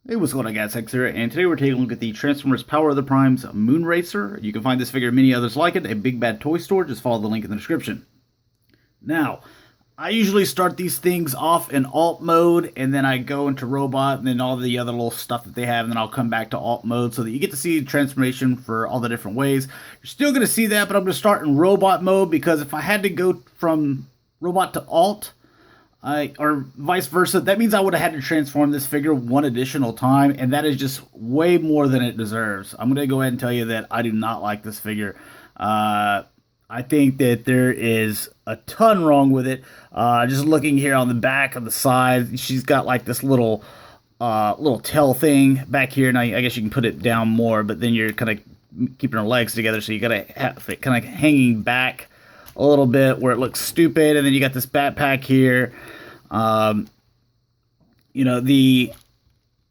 Hey, what's going on, guys? Hex here, and today we're taking a look at the Transformers Power of the Primes Moonracer. You can find this figure and many others like it at Big Bad Toy Store. Just follow the link in the description. Now, I usually start these things off in alt mode, and then I go into robot, and then all the other little stuff that they have, and then I'll come back to alt mode so that you get to see the transformation for all the different ways. You're still going to see that, but I'm going to start in robot mode because if I had to go from robot to alt, or vice versa, that means I would have had to transform this figure one additional time, and that is just way more than it deserves. I'm going to go ahead and tell you that I do not like this figure. I think that there is a ton wrong with it. Just looking here on the back of the side, she's got like this little tail thing back here. Now, I guess you can put it down more, but then you're kind of keeping her legs together, so you got to have it kind of hanging back a little bit where it looks stupid. And then you got this backpack here. You know, the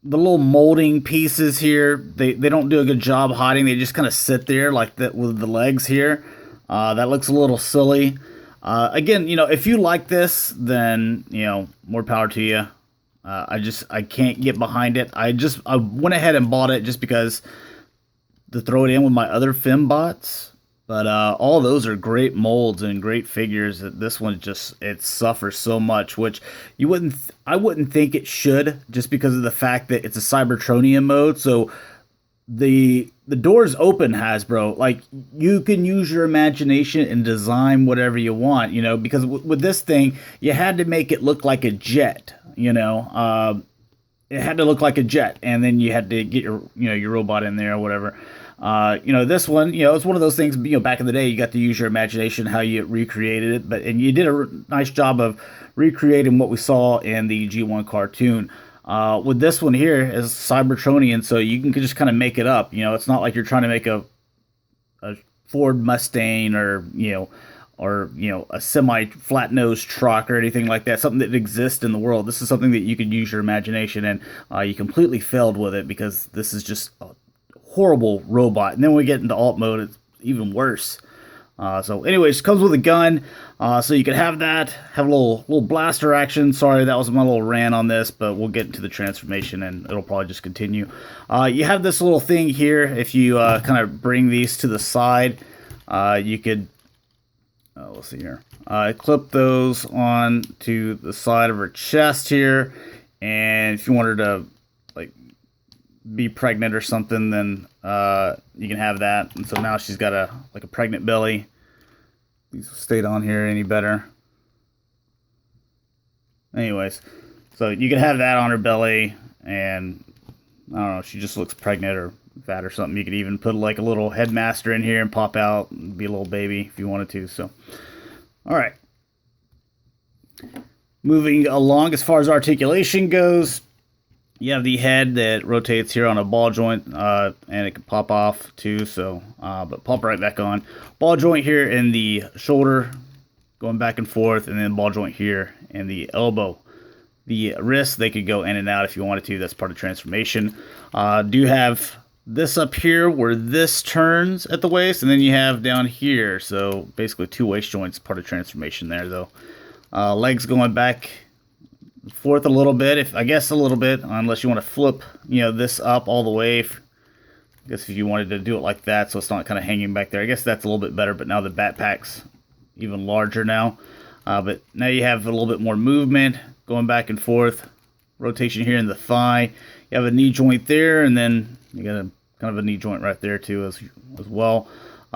little molding pieces here, they don't do a good job hiding. They just kind of sit there like that with the legs here. That looks a little silly. Again, you know, if you like this, then, you know, more power to you. I can't get behind it. I went ahead and bought it just because to throw it in with my other Fembots. But all those are great molds and great figures. This one it suffers so much, which I wouldn't think it should, just because of the fact that it's a Cybertronian mode. So the door's open, Hasbro. Like, you can use your imagination and design whatever you want, you know, because with this thing, you had to make it look like a jet, you know. It had to look like a jet, and then you had to get your robot in there or whatever. You know, this one, you know, it's one of those things, you know, back in the day, you got to use your imagination how you recreated it, and you did a nice job of recreating what we saw in the G1 cartoon. With this one here is Cybertronian, so you can just kind of make it up. You know, it's not like you're trying to make a Ford Mustang or a semi flat nose truck or anything like that, something that exists in the world. This is something that you could use your imagination, and you completely failed with it because this is just a horrible robot. And then when we get into alt mode, it's even worse. So anyways, comes with a gun, so you can have that, have a little blaster action. Sorry, that was my little rant on this, but we'll get into the transformation and it'll probably just continue. You have this little thing here. If you kind of bring these to the side, you could, let's see here, clip those on to the side of her chest here, and if you want her to like be pregnant or something, then you can have that. And so now she's got a pregnant belly. These stayed on here any better. Anyways, so you can have that on her belly, and I don't know, she just looks pregnant or fat or something. You could even put like a little headmaster in here and pop out and be a little baby if you wanted to. So all right, moving along, as far as articulation goes, you have the head that rotates here on a ball joint, and it can pop off too, so but pop right back on. Ball joint here in the shoulder, going back and forth, and then ball joint here in the elbow. The wrist, they could go in and out if you wanted to. That's part of transformation. Do have this up here where this turns at the waist, and then you have down here, so basically two waist joints, part of transformation there though. Legs going back forth a little bit, I guess a little bit, unless you want to flip, you know, this up all the way. I guess if you wanted to do it like that, so it's not kind of hanging back there, I guess that's a little bit better. But now the backpack's even larger now, but now you have a little bit more movement going back and forth, rotation here in the thigh. You have a knee joint there, and then you got a kind of a knee joint right there too as well.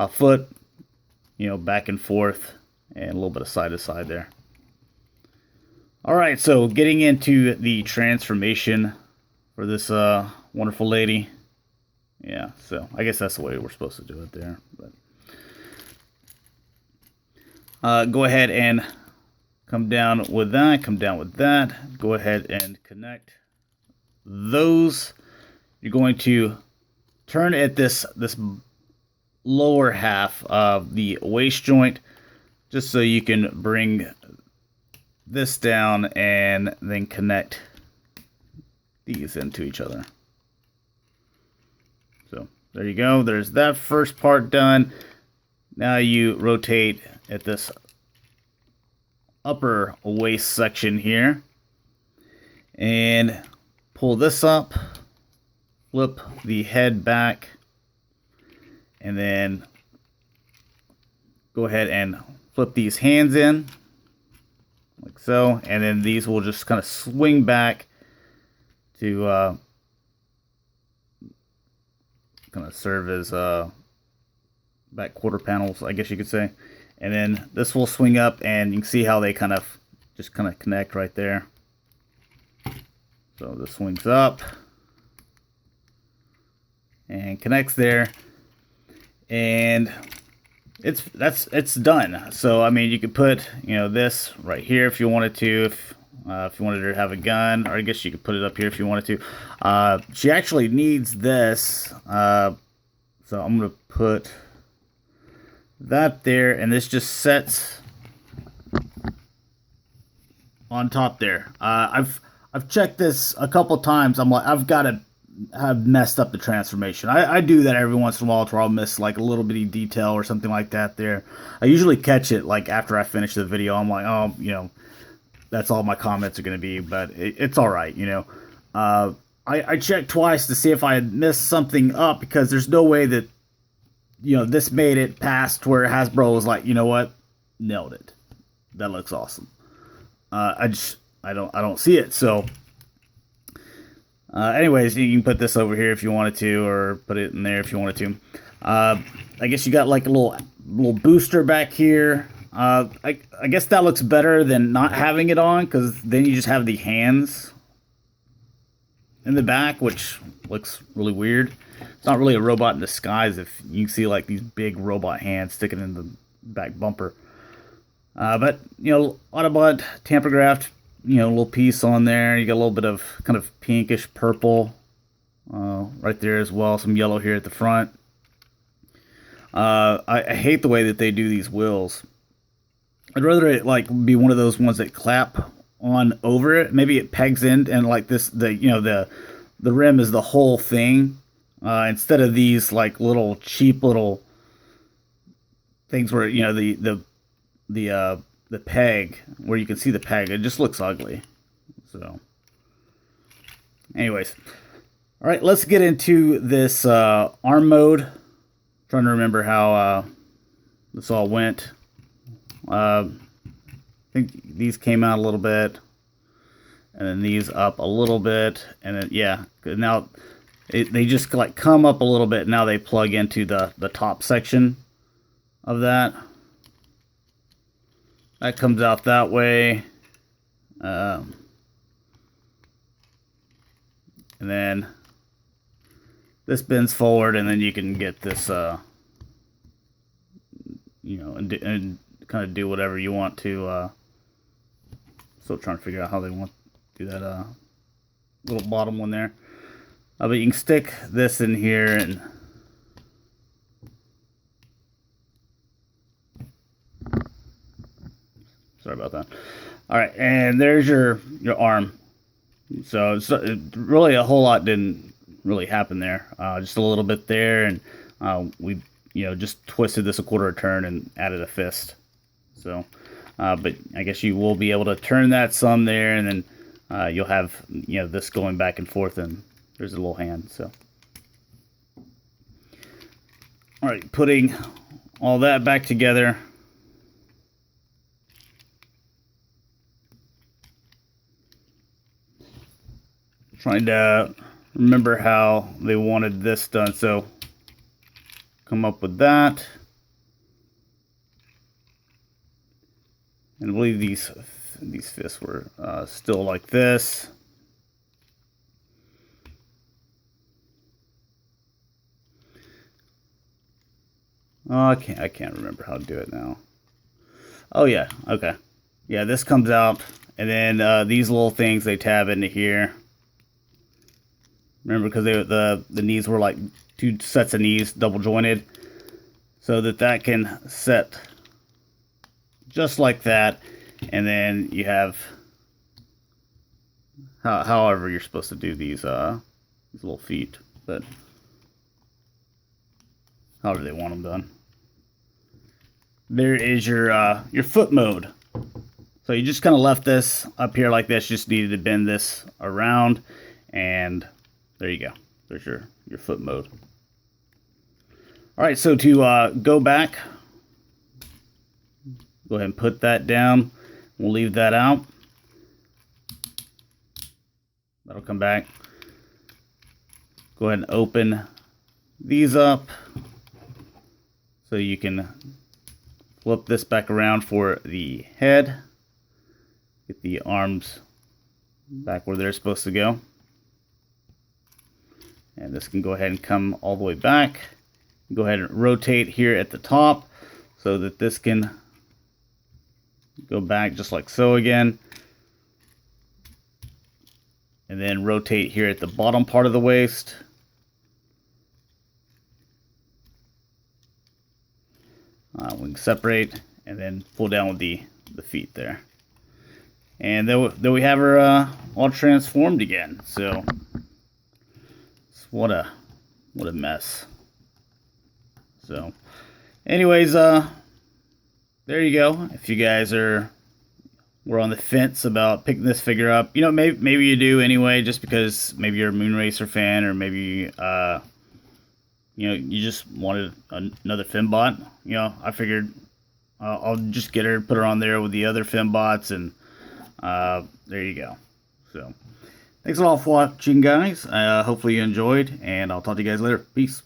Foot, you know, back and forth, and a little bit of side to side there. Alright, so getting into the transformation for this wonderful lady. Yeah, so I guess that's the way we're supposed to do it there. But go ahead and come down with that, come down with that. Go ahead and connect those. You're going to turn at this lower half of the waist joint, just so you can bring this down and then connect these into each other. So there you go, there's that first part done. Now you rotate at this upper waist section here and pull this up flip the head back, and then go ahead and flip these hands in like so, and then these will just kind of swing back to kind of serve as back quarter panels, I guess you could say. And then this will swing up, and you can see how they kind of just connect right there. So this swings up and connects there, and it's done. So I mean, you could put, you know, this right here if you wanted to, if you wanted her to have a gun, or I guess you could put it up here if you wanted to. She actually needs this, so I'm gonna put that there, and this just sets on top there. I've checked this a couple times. I'm like, I've got to have messed up the transformation. I do that every once in a while, where I'll miss like a little bitty detail or something like that there. I usually catch it like after I finish the video. I'm like, oh, you know, that's all my comments are going to be, but it's all right, you know. I checked twice to see if I had messed something up, because there's no way that, you know, this made it past where Hasbro was like, you know what, nailed it. That looks awesome. I don't see it. So, anyways, you can put this over here if you wanted to, or put it in there if you wanted to. I guess you got like a little booster back here. I guess that looks better than not having it on, because then you just have the hands in the back, which looks really weird. It's not really a robot in disguise if you can see like these big robot hands sticking in the back bumper. But, you know, Autobot tamper-graphed, you know, little piece on there. You got a little bit of kind of pinkish purple right there as well. Some yellow here at the front. I hate the way that they do these wheels. I'd rather it like be one of those ones that clap on over it. Maybe it pegs in, and like this, the rim is the whole thing, instead of these like little cheap little things where, you know, the peg, where you can see the peg. It just looks ugly. So anyways, all right, let's get into this arm mode. Trying to remember how this all went. I think these came out a little bit, and then these up a little bit, and then yeah, now they just like come up a little bit. Now they plug into the top section of that. That comes out that way, and then this bends forward, and then you can get this, you know, and kind of do whatever you want to. Still trying to figure out how they want to do that little bottom one there. But you can stick this in here, and sorry about that. All right, and there's your arm. So really a whole lot didn't really happen there. Just a little bit there, and we, you know, just twisted this a quarter of a turn and added a fist. So, but I guess you will be able to turn that some there, and then you'll have, you know, this going back and forth, and there's a little hand. So, all right, putting all that back together. Trying to remember how they wanted this done, so come up with that. And I believe these fists were still like this. Oh, I can't remember how to do it now. Oh yeah, okay. Yeah, this comes out, and then these little things, they tab into here. Remember, because the knees were like two sets of knees, double jointed, so that can set just like that. And then you have however you're supposed to do these little feet, but however they want them done. There is your foot mode. So you just kind of left this up here like this. Just needed to bend this around, and there you go. there's your foot mode. All right, so to go back, go ahead and put that down. We'll leave that out. That'll come back. Go ahead and open these up so you can flip this back around for the head. Get the arms back where they're supposed to go. And this can go ahead and come all the way back. Go ahead and rotate here at the top so that this can go back just like so again. And then rotate here at the bottom part of the waist. We can separate and then pull down with the feet there. And then we have her all transformed again. So what a mess. So anyways, there you go. If you guys were on the fence about picking this figure up, you know, maybe you do anyway, just because maybe you're a Moonracer fan, or maybe you know, you just wanted another Fembot. You know, I figured I'll just get her, put her on there with the other Fembots, and there you go. So thanks a lot for watching, guys. Hopefully you enjoyed, and I'll talk to you guys later. Peace.